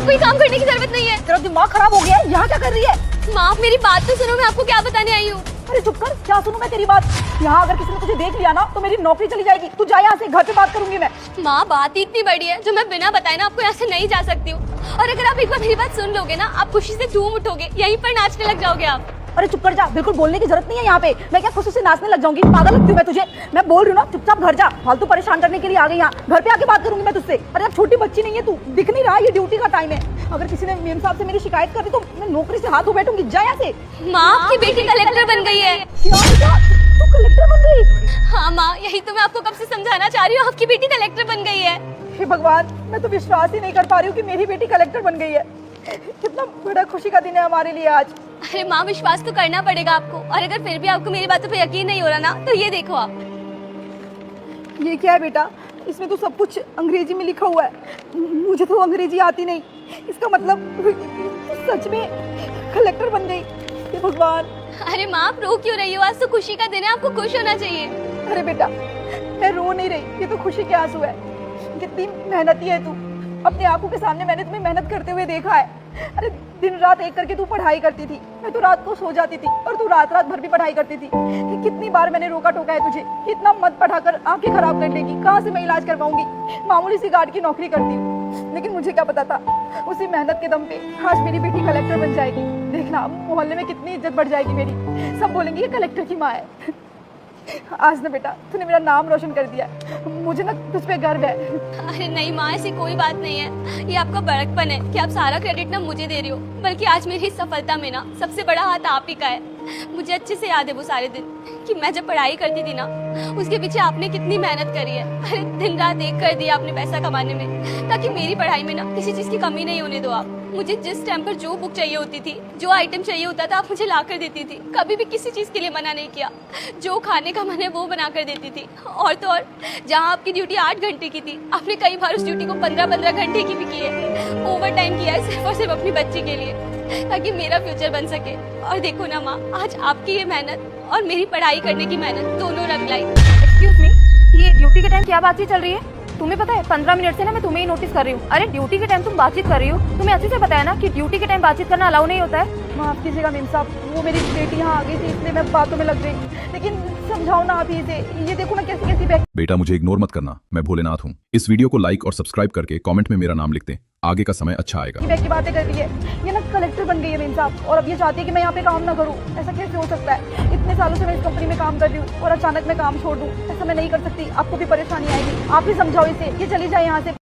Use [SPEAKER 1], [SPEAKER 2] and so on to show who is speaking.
[SPEAKER 1] आपको ये काम करने की जरूरत नहीं है।
[SPEAKER 2] तेरा दिमाग खराब हो गया है, यहाँ क्या कर रही है?
[SPEAKER 1] माँ मेरी बात तो सुनो, मैं आपको क्या बताने आई हूँ।
[SPEAKER 2] अरे चुप कर, क्या सुनूं मैं तेरी बात? यहाँ अगर किसी ने तुझे देख लिया ना तो मेरी नौकरी चली जाएगी। तू जा यहाँ से, घर पे बात करूंगी मैं।
[SPEAKER 1] माँ बात ही इतनी बड़ी है जो मैं बिना बताए ना आपको यहाँ से नहीं जा सकती हूँ। और अगर आप एक बार मेरी बात सुन लोगे ना, आप खुशी से झूम उठोगे, यहीं पर नाचने लग जाओगे आप।
[SPEAKER 2] अरे चुप कर जा, बिल्कुल बोलने की जरूरत नहीं है यहाँ पे। मैं क्या खुशी से नाचने लग जाऊंगी? पागल लगती हूँ मैं तुझे? मैं बोल रही हूँ ना, चुपचाप घर जा। फालतू परेशान करने के लिए आ गई यहाँ। घर पे आके बात करूंगी मैं तुझसे। अरे अब छोटी बच्ची नहीं है तू, दिख नहीं रहा? ये ड्यूटी का टाइम है। अगर किसी ने मेम साहब से मेरी शिकायत कर दी तो मैं नौकरी से हाथ धो बैठूंगी। जा यहाँ से।
[SPEAKER 1] माँ आपकी बेटी कलेक्टर बन गई है।
[SPEAKER 2] क्या बेटा, तू कलेक्टर बन गई?
[SPEAKER 1] हाँ माँ, यही तो मैं आपको कब से समझाना चाह रही हूँ, आपकी बेटी कलेक्टर बन गई है।
[SPEAKER 2] हे भगवान, मैं तो विश्वास ही नहीं कर पा रही हूँ कि मेरी बेटी कलेक्टर बन गई है। कितना बड़ा खुशी का दिन है हमारे लिए आज।
[SPEAKER 1] अरे माँ विश्वास तो करना पड़ेगा आपको, और अगर फिर भी आपको मेरी बातों पे यकीन नहीं हो रहा ना, तो ये देखो आप।
[SPEAKER 2] ये क्या है बेटा? इसमें तो सब कुछ अंग्रेजी में लिखा हुआ है। मुझे तो अंग्रेजी आती नहीं। इसका मतलब सच में कलेक्टर बन गई। हे भगवान।
[SPEAKER 1] अरे माँ आप रो क्यों रही हो? आज तो खुशी का दिन है, आपको खुश होना चाहिए।
[SPEAKER 2] अरे बेटा, मैं रो नहीं रही, ये तो खुशी के आंसू है। कितनी मेहनती है तू। अपनी आंखों के सामने मैंने तुम्हें मेहनत करते हुए देखा है। अरे दिन रात एक करके तू पढ़ाई करती थी, मैं तो रात को सो जाती थी और तू रात रात भर भी पढ़ाई करती थी। कितनी बार मैंने रोका टोका है तुझे, इतना मत पढ़ा कर, आंखें खराब कर लेगी। कहाँ से मैं इलाज करवाऊंगी? मामूली सी गार्ड की नौकरी करती हूँ, लेकिन मुझे क्या पता था उसी मेहनत के दम पे आज मेरी बेटी कलेक्टर बन जाएगी। देखना मोहल्ले में कितनी इज्जत बढ़ जाएगी मेरी। सब बोलेंगे ये कलेक्टर की माँ है। आज ना बेटा तूने मेरा नाम रोशन कर दिया, मुझे ना तुझ पे गर्व है।
[SPEAKER 1] अरे नहीं माँ, ऐसी कोई बात नहीं है। ये आपका बड़कपन है कि आप सारा क्रेडिट ना मुझे दे रही हो, बल्कि आज मेरी इस सफलता में ना सबसे बड़ा हाथ आप ही का है। मुझे अच्छे से याद है वो सारे दिन कि मैं जब पढ़ाई करती थी ना, उसके पीछे आपने कितनी मेहनत करी है। अरे दिन रात एक कर दिया आपने पैसा कमाने में, ताकि मेरी पढ़ाई में ना किसी चीज की कमी नहीं होने दो आप। मुझे जिस टाइम पर जो बुक चाहिए होती थी, जो आइटम चाहिए होता था, आप मुझे ला कर देती थी। कभी भी किसी चीज के लिए मना नहीं किया। जो खाने का मन है वो बना कर देती थी। और तो और जहाँ आपकी ड्यूटी 8 घंटे की थी, आपने कई बार उस ड्यूटी को 15-15 घंटे की भी की है। ओवर टाइम किया है सिर्फ और सिर्फ अपनी बच्ची के लिए, ताकि मेरा फ्यूचर बन सके। और देखो ना माँ, आज आपकी ये मेहनत और मेरी पढ़ाई करने की मेहनत दोनों रंग लाई।
[SPEAKER 3] एक्सक्यूज मी, ये ड्यूटी के टाइम क्या बातचीत चल रही है? तुम्हें पता है 15 मिनट से ना मैं तुम्हें ही नोटिस कर रही हूँ। अरे ड्यूटी के टाइम तुम बातचीत कर रही हो, तुम्हें अच्छे से पता है ना कि ड्यूटी के टाइम बातचीत करना अलाउ नहीं होता है।
[SPEAKER 2] माफ कीजिएगा मेम साहब, वो मेरी बेटी यहाँ आ गई थी इसलिए मैं बातों में लग गई। लेकिन समझाओ ना आप इसे, ये देखो ना कैसी कैसी बैग।
[SPEAKER 4] बेटा मुझे इग्नोर मत करना, मैं भोलेनाथ हूँ। इस वीडियो को लाइक और सब्सक्राइब करके कमेंट में मेरा नाम लिख दें, आगे का समय अच्छा आएगा।
[SPEAKER 2] बैग की बातें कर रही है। ये ना कलेक्टर बन गई है मेम साहब, और अब ये चाहती है कि मैं यहाँ पे काम ना करूँ। ऐसा कैसे हो सकता है? इतने सालों से मैं इस कंपनी में काम कर रही हूँ और अचानक मैं काम छोड़ दूँ, ऐसा मैं नहीं कर सकती। आपको भी परेशानी आएगी, आप ही समझाओ इसे, ये चली जाए यहाँ से।